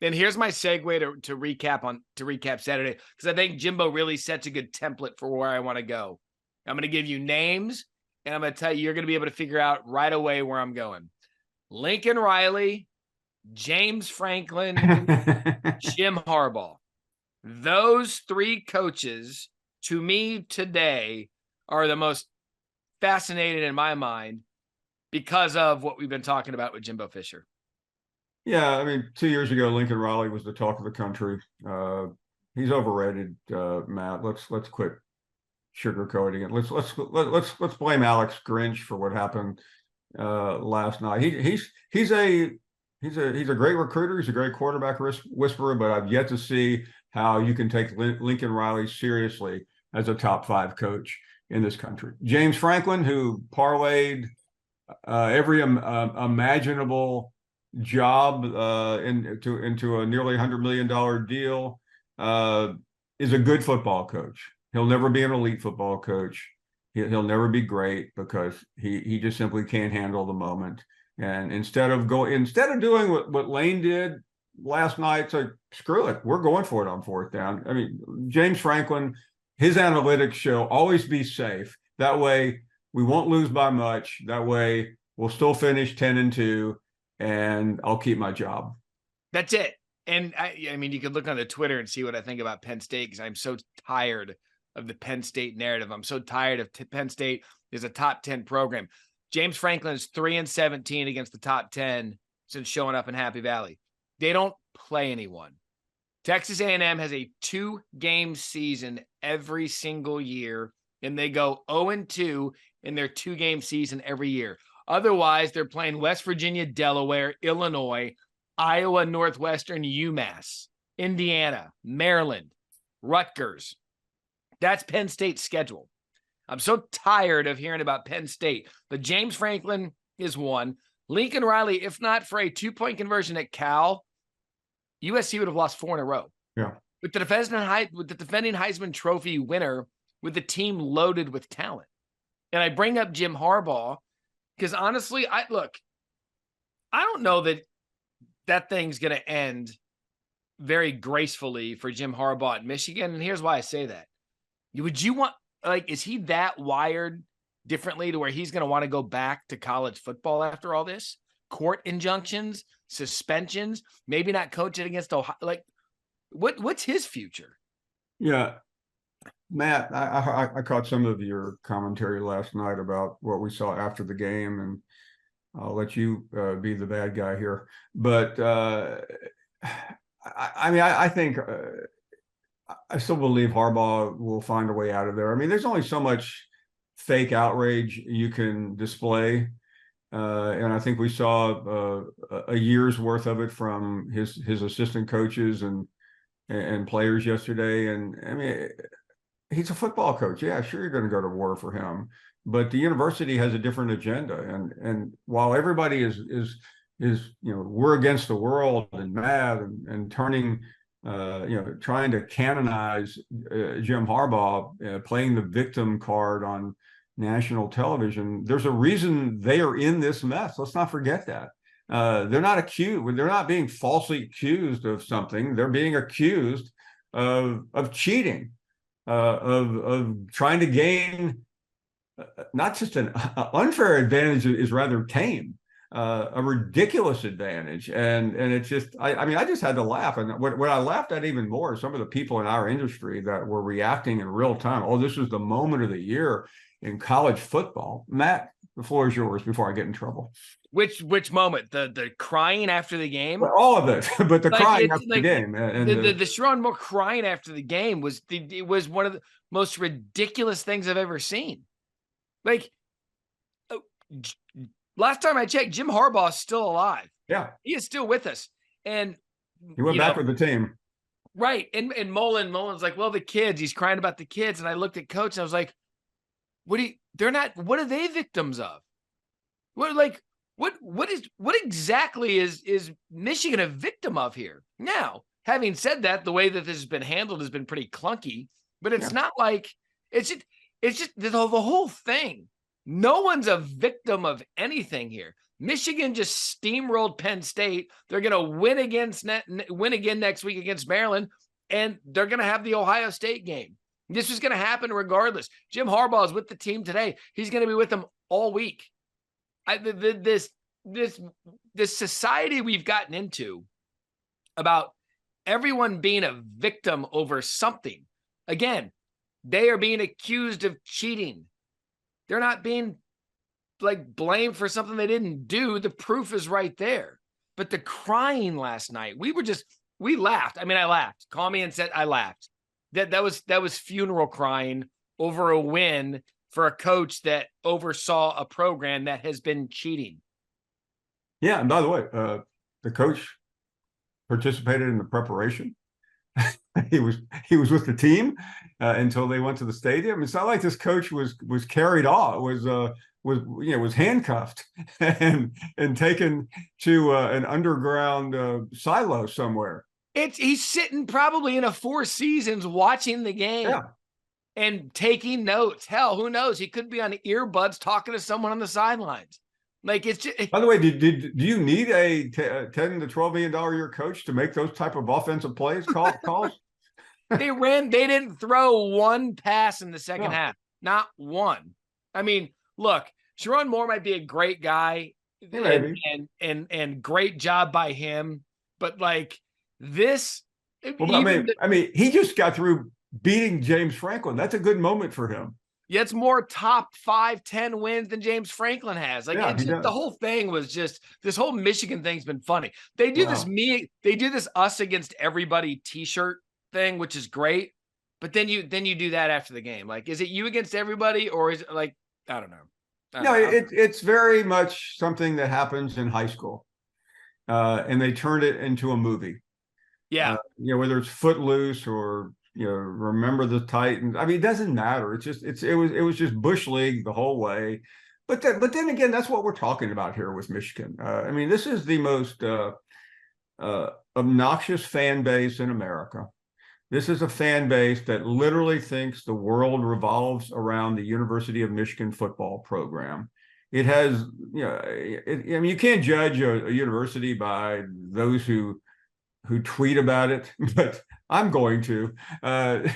then here's my segue to recap Saturday, because I think Jimbo really sets a good template for where I want to go. I'm going to give you names, and I'm going to tell you, you're going to be able to figure out right away where I'm going. Lincoln Riley, James Franklin, Jim Harbaugh. Those three coaches, to me today, are the most fascinated in my mind because of what we've been talking about with Jimbo Fisher. Yeah, I mean, 2 years ago, Lincoln Riley was the talk of the country. He's overrated, Matt. Let's quit sugarcoating it. Let's blame Alex Grinch for what happened last night. He's a great recruiter. He's a great quarterback whisperer, but I've yet to see how you can take Lincoln Riley seriously as a top 5 coach in this country. James Franklin, who parlayed every imaginable job into a nearly $100 million deal, is a good football coach. He'll never be an elite football coach. He'll never be great because he just simply can't handle the moment. And instead of doing what Lane did last night, it's like, screw it, we're going for it on 4th down. I mean, James Franklin, his analytics show always be safe. That way we won't lose by much. That way we'll still finish 10-2, and I'll keep my job. That's it. And I mean, you could look on the Twitter and see what I think about Penn State, because I'm so tired of the Penn State narrative. I'm so tired of Penn State is a top 10 program. James Franklin is 3-17 against the top 10 since showing up in Happy Valley. They don't play anyone. Texas A&M has a 2-game season every single year, and they go 0-2 in their 2-game season every year. Otherwise, they're playing West Virginia, Delaware, Illinois, Iowa, Northwestern, UMass, Indiana, Maryland, Rutgers. That's Penn State's schedule. I'm so tired of hearing about Penn State. But James Franklin is one. Lincoln Riley, if not for a 2-point conversion at Cal, USC would have lost 4 in a row. Yeah. With the defending Heisman Trophy winner, with the team loaded with talent. And I bring up Jim Harbaugh because honestly, I don't know that thing's going to end very gracefully for Jim Harbaugh at Michigan. And here's why I say that. Would you want, is he that wired differently to where he's going to want to go back to college football after all this? Court injunctions, suspensions, maybe not coaching against Ohio. What's his future? Yeah. Matt, I caught some of your commentary last night about what we saw after the game, and I'll let you be the bad guy here. But I think I still believe Harbaugh will find a way out of there. I mean, there's only so much fake outrage you can display. And I think we saw a year's worth of it from his assistant coaches and players yesterday. And I mean, he's a football coach. Yeah, sure, you're going to go to war for him, but the university has a different agenda. And while everybody is we're against the world and mad and turning, trying to canonize Jim Harbaugh, playing the victim card on national television, there's a reason they are in this mess. Let's not forget that. They're not accused. They're not being falsely accused of something. They're being accused of cheating, of trying to gain not just an unfair advantage is rather tame, a ridiculous advantage. And it's just, I just had to laugh. And what I laughed at even more, some of the people in our industry that were reacting in real time. Oh, this is the moment of the year in college football. Matt, the floor is yours before I get in trouble. Which moment? The crying after the game? Well, all of it, but the crying after the game. And the Sharon Moore crying after the game was one of the most ridiculous things I've ever seen. Last time I checked, Jim Harbaugh is still alive. Yeah. He is still with us. And he went back with the team. Right. And Mullen's like, well, the kids, he's crying about the kids. And I looked at coach and I was like, what are they victims of? What exactly is Michigan a victim of here? Now, having said that, the way that this has been handled has been pretty clunky, but it's not like it's just the whole thing. No one's a victim of anything here. Michigan just steamrolled Penn State. They're going to win again next week against Maryland, and they're going to have the Ohio State game. This is going to happen regardless. Jim Harbaugh is with the team today. He's going to be with them all week. This society we've gotten into about everyone being a victim over something. Again, they are being accused of cheating. They're not being blamed for something they didn't do. The proof is right there. But the crying last night, we laughed. I mean, I laughed. Call me and said I laughed. That was funeral crying over a win for a coach that oversaw a program that has been cheating. Yeah, and by the way, the coach participated in the preparation. he was with the team until they went to the stadium. It's not like this coach was carried off, was handcuffed and taken to an underground silo somewhere. He's sitting probably in a Four Seasons watching the game and taking notes. Hell, who knows? He could be on earbuds talking to someone on the sidelines. It's just. By the way, do you need a $10 to $12 million a year coach to make those type of offensive plays calls? They didn't throw one pass in the second half. Not one. I mean, look, Sherrone Moore might be a great guy and great job by him, but this. Well, I mean, he just got through beating James Franklin. That's a good moment for him. Yeah, it's more top 5, 10 wins than James Franklin has. The whole thing was just, this whole Michigan thing's been funny. They do this us against everybody t-shirt thing, which is great. But then you do that after the game. Is it you against everybody, or is it I don't know. It's very much something that happens in high school. And they turned it into a movie. Yeah. Whether it's Footloose or Remember the Titans. I mean, it doesn't matter. It was just Bush League the whole way. But then again, that's what we're talking about here with Michigan. I mean, this is the most obnoxious fan base in America. This is a fan base that literally thinks the world revolves around the University of Michigan football program. It has, you can't judge a university by those who tweet about it, but I'm going to. I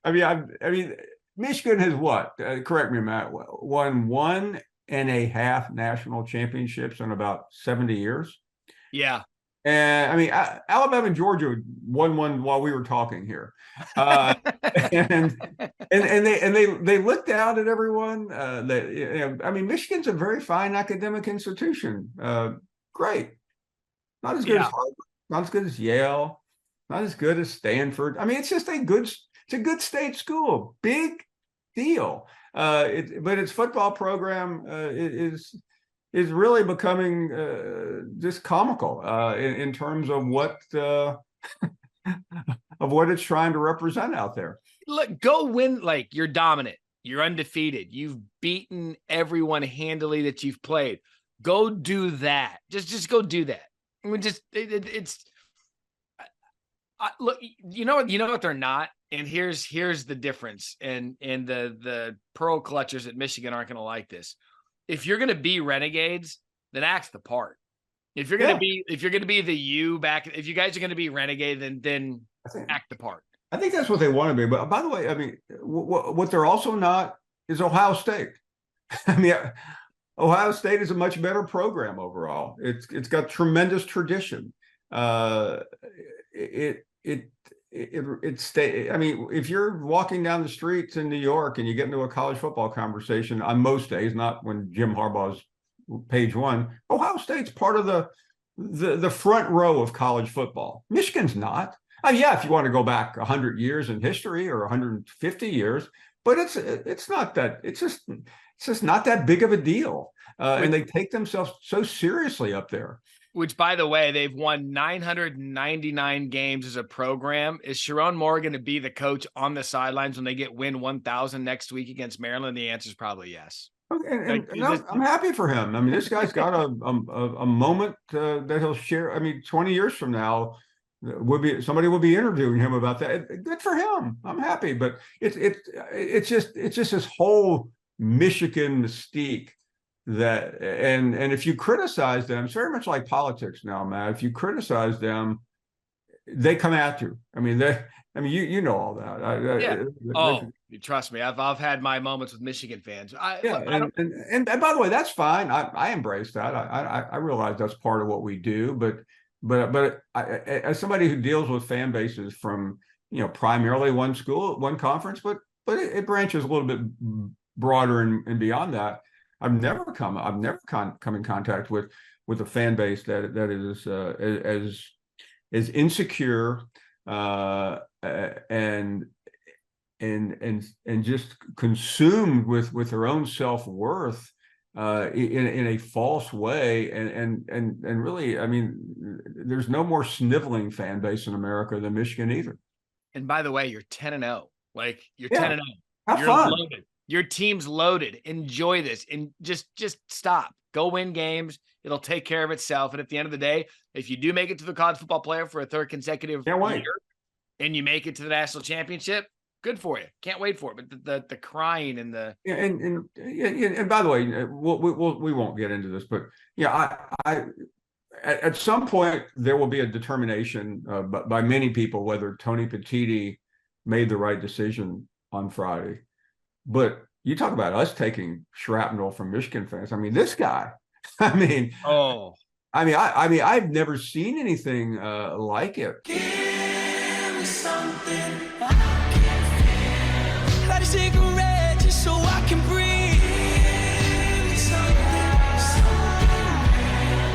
mean, Michigan has what? Correct me, Matt. Won 1.5 national championships in about 70 years. Yeah. And I mean, Alabama and Georgia won one while we were talking here, and they looked out at everyone. I mean, Michigan's a very fine academic institution. Great, not as good as Harvard, not as good as Yale, not as good as Stanford. I mean, it's just it's a good state school. Big deal. But its football program is really becoming just comical in terms of what it's trying to represent out there. Look, go win. You're dominant. You're undefeated. You've beaten everyone handily that you've played. Go do that. Just go do that. I mean, look, you know what they're not. And here's the difference. And the pearl clutchers at Michigan aren't going to like this. If you're going to be renegades, then act the part. If you're going to be the if you guys are going to be renegade, then act the part. I think that's what they want to be. But by the way, I mean, what they're also not is Ohio State. I mean, Ohio State is a much better program overall. It's got tremendous tradition. I mean, if you're walking down the streets in New York and you get into a college football conversation on most days, not when Jim Harbaugh's page one, Ohio State's part of the front row of college football. Michigan's not. If you want to go back 100 years in history or 150 years, but it's not that. It's just not that big of a deal. And they take themselves so seriously up there. Which, by the way, they've won 999 games as a program. Is Sherrone Moore going to be the coach on the sidelines when they win 1,000 next week against Maryland? The answer is probably yes. Okay, I'm happy for him. I mean, this guy's got a moment that he'll share. I mean, 20 years from now, somebody will be interviewing him about that. Good for him. I'm happy, but it's just this whole Michigan mystique and if you criticize them, it's very much like politics now, Matt. If you criticize them, they come at you. I mean, you know all that. You trust me. I've had my moments with Michigan fans. And by the way, that's fine. I embrace that. I realize that's part of what we do. But as somebody who deals with fan bases from primarily one school, one conference, but it branches a little bit broader and beyond that. I've never come in contact with a fan base that is as insecure and just consumed with their own self-worth in a false way, and really, I mean, there's no more sniveling fan base in America than Michigan either. And by the way, you're 10-0. Like, you're 10-0. Have fun. Loaded. Your team's loaded. Enjoy this, and just stop. Go win games. It'll take care of itself. And at the end of the day, if you do make it to the college football playoff for a third consecutive year, and you make it to the national championship, good for you. Can't wait for it. But the crying and the and by the way, we won't get into this, but I at some point there will be a determination by many people whether Tony Petitti made the right decision on Friday. But you talk about us taking shrapnel from Michigan fans. I mean, this guy. I mean, I've never seen anything like it. Give me something I can feel. Light a cigarette.